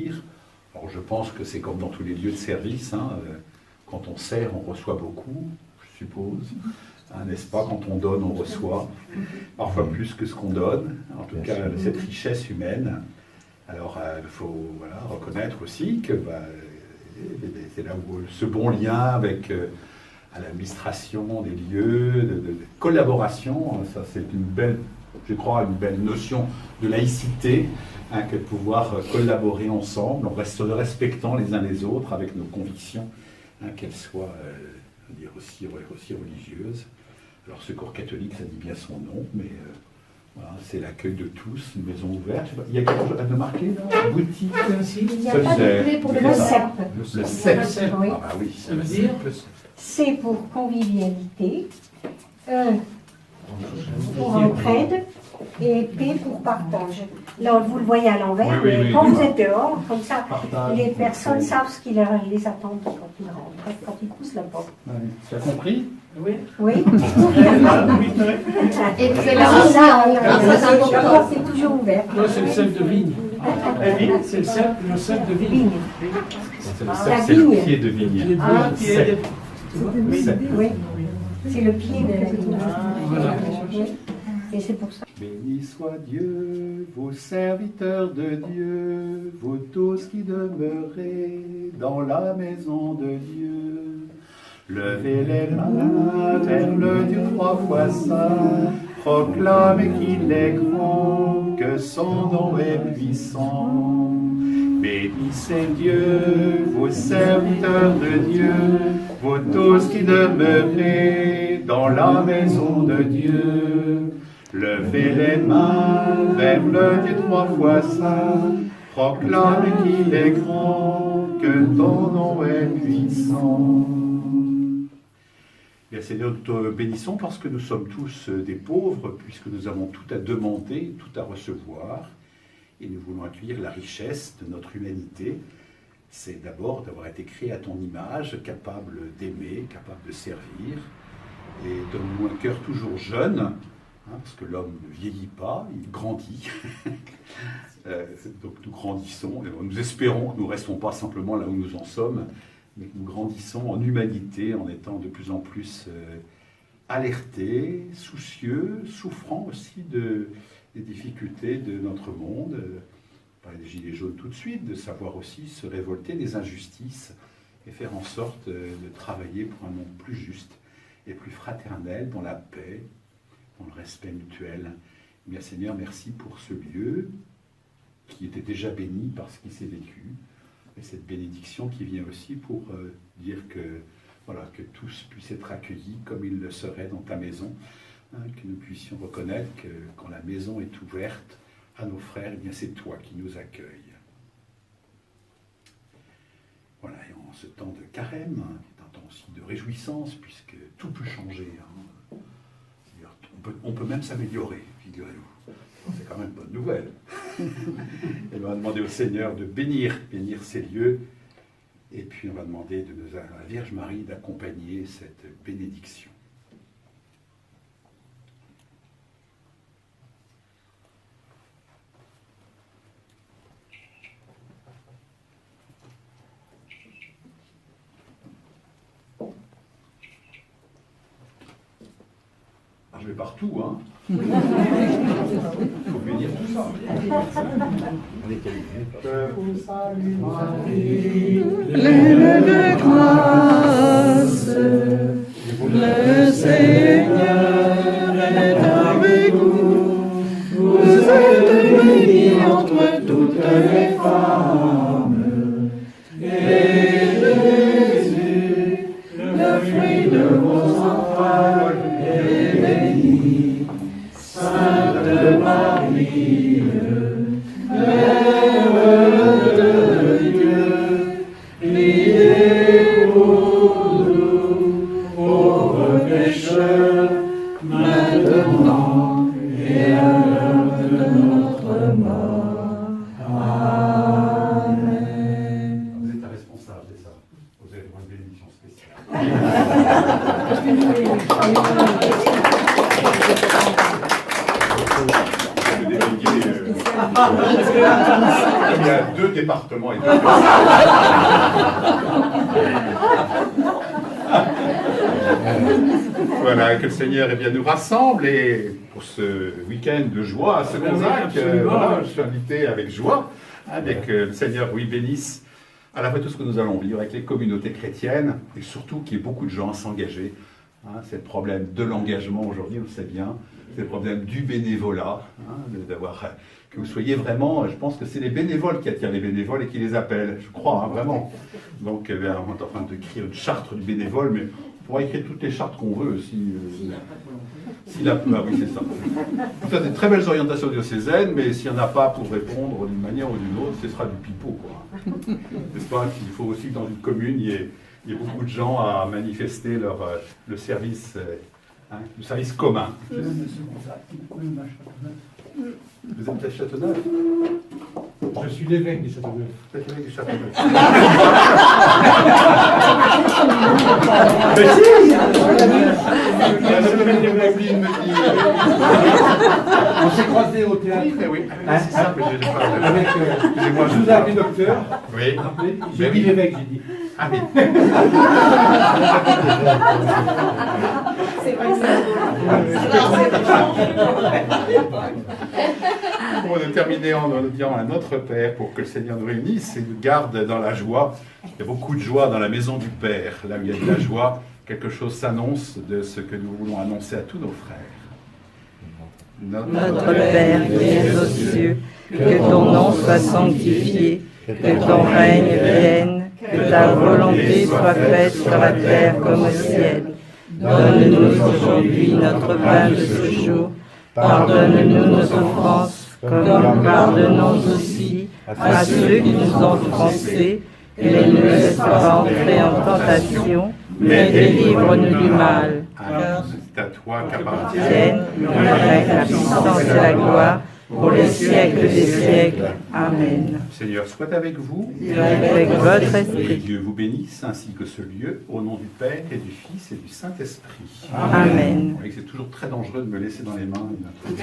servir. Alors je pense que c'est comme dans tous les lieux de service, hein, quand on sert, on reçoit beaucoup, je suppose. Hein, n'est-ce pas? Quand on donne, on reçoit, parfois plus que ce qu'on donne. En tout cas, cette richesse humaine. Alors il faut reconnaître aussi que c'est là où ce bon lien avec à l'administration des lieux, de collaboration, ça c'est une belle, je crois, une belle notion de laïcité, hein, que de pouvoir collaborer ensemble, en respectant les uns les autres, avec nos convictions, hein, qu'elles soient aussi religieuses. Alors Secours catholique, ça dit bien son nom, mais voilà, c'est l'accueil de tous, une maison ouverte. Il y a quelque chose à marquer là? Boutique. Il n'y a pas de clé pour le CEP. Le CEP. Oui. Ah bah oui, Ça veut dire C pour convivialité, E pour entraide et P pour partage. Là, vous le voyez à l'envers, mais quand vous êtes dehors, comme ça, les personnes savent ce qui les attend quand ils rentrent, quand ils poussent la porte. Tu as compris? Oui. Oui. Et vous avez La porte est toujours ouverte. Non, c'est le cep de vigne. C'est le cep de vigne. C'est le pied de vigne. Ah, Oui, c'est le pied de la vigne. Voilà. Et c'est pour ça. Béni soit Dieu, vos serviteurs de Dieu, vous tous qui demeurez dans la maison de Dieu. Levez les mains vers le Dieu trois fois saint, proclamez qu'il est grand, que son nom est puissant. Bénissez Dieu, vos serviteurs de Dieu, vous tous qui demeurez dans la maison de Dieu. Levez les mains vers le Dieu trois fois saint, proclamez qu'il est grand, que ton nom est puissant. Bien, Seigneur, nous te bénissons parce que nous sommes tous des pauvres, puisque nous avons tout à demander, tout à recevoir, et nous voulons accueillir la richesse de notre humanité. C'est d'abord d'avoir été créé à ton image, capable d'aimer, capable de servir, et donne-nous un cœur toujours jeune, hein, parce que l'homme ne vieillit pas, il grandit. Donc nous grandissons, et nous espérons que nous ne restons pas simplement là où nous en sommes, mais que nous grandissons en humanité, en étant de plus en plus alertés, soucieux, souffrant aussi des difficultés de notre monde. Parler des gilets jaunes tout de suite, de savoir aussi se révolter des injustices et faire en sorte de travailler pour un monde plus juste et plus fraternel, dans la paix, dans le respect mutuel. Eh bien, Seigneur, merci pour ce lieu qui était déjà béni par ce qui s'est vécu, et cette bénédiction qui vient aussi pour dire que, voilà, que tous puissent être accueillis comme ils le seraient dans ta maison, hein, que nous puissions reconnaître que quand la maison est ouverte à nos frères, eh bien c'est toi qui nous accueilles. Voilà, et en ce temps de carême, hein, qui est un temps aussi de réjouissance, puisque tout peut changer. Hein. On peut même s'améliorer, figurez-vous. C'est quand même une bonne nouvelle. Et on va demander au Seigneur de bénir ces lieux, et puis on va demander à la Vierge Marie d'accompagner cette bénédiction. Je vais partout, hein. Il faut bénir tout ça. On est qualifié. Pleine de grâce, le Seigneur est avec vous. Vous êtes bénie entre toutes les femmes. Et Jésus, le fruit de vos entrailles, est béni. Sainte Marie, Mère de Dieu, priez pour nous, pauvres pécheurs. Il y a 2 départements et 2 Voilà, que le Seigneur eh bien, nous rassemble et pour ce week-end de joie à Seconzac, voilà, je suis invité avec joie, avec le Seigneur oui bénisse à la fois tout ce que nous allons vivre avec les communautés chrétiennes et surtout qu'il y ait beaucoup de gens à s'engager. Hein, c'est le problème de l'engagement aujourd'hui, on le sait bien, c'est le problème du bénévolat, hein, que vous soyez vraiment, je pense que c'est les bénévoles qui attirent les bénévoles et qui les appellent, je crois, hein, vraiment. Donc on est en train d'écrire une charte du bénévole, mais on pourra écrire toutes les chartes qu'on veut si la oui, c'est ça. Ça, des très belles orientations diocésaines, mais s'il n'y en a pas pour répondre d'une manière ou d'une autre, ce sera du pipeau, quoi. N'est-ce pas qu'il faut aussi que dans une commune, il y ait beaucoup de gens à manifester le service, le service commun. Vous êtes à Châteauneuf? Je suis l'évêque du Châteauneuf. Vous êtes l'évêque du Châteauneuf. Mais si On s'est croisés au théâtre. Oui, c'est ça que j'ai pas. Avec, je vous ai appelé docteur. Oui. J'ai dit l'évêque, j'ai dit. Ah oui. C'est vrai ça. On va terminer en disant à notre Père pour que le Seigneur nous réunisse et nous garde dans la joie. Il y a beaucoup de joie dans la maison du Père. Là où il y a de la joie, quelque chose s'annonce de ce que nous voulons annoncer à tous nos frères. Notre Père qui es aux cieux, que ton nom soit sanctifié, que ton règne vienne, que ta volonté soit faite sur la terre comme au ciel. Donne-nous aujourd'hui notre pain de ce jour. Pardonne-nous nos offenses, comme nous pardonnons aussi à ceux qui nous ont offensés, et ne nous laisse pas entrer en tentation, mais délivre-nous du mal. Car c'est à toi qu'appartient Le règne, la puissance et la gloire, pour les siècles des siècles. Amen. Seigneur soit avec vous. Avec votre Que esprit. Dieu vous bénisse ainsi que ce lieu, au nom du Père et du Fils et du Saint-Esprit. Amen. Vous voyez que c'est toujours très dangereux de me laisser dans les mains notre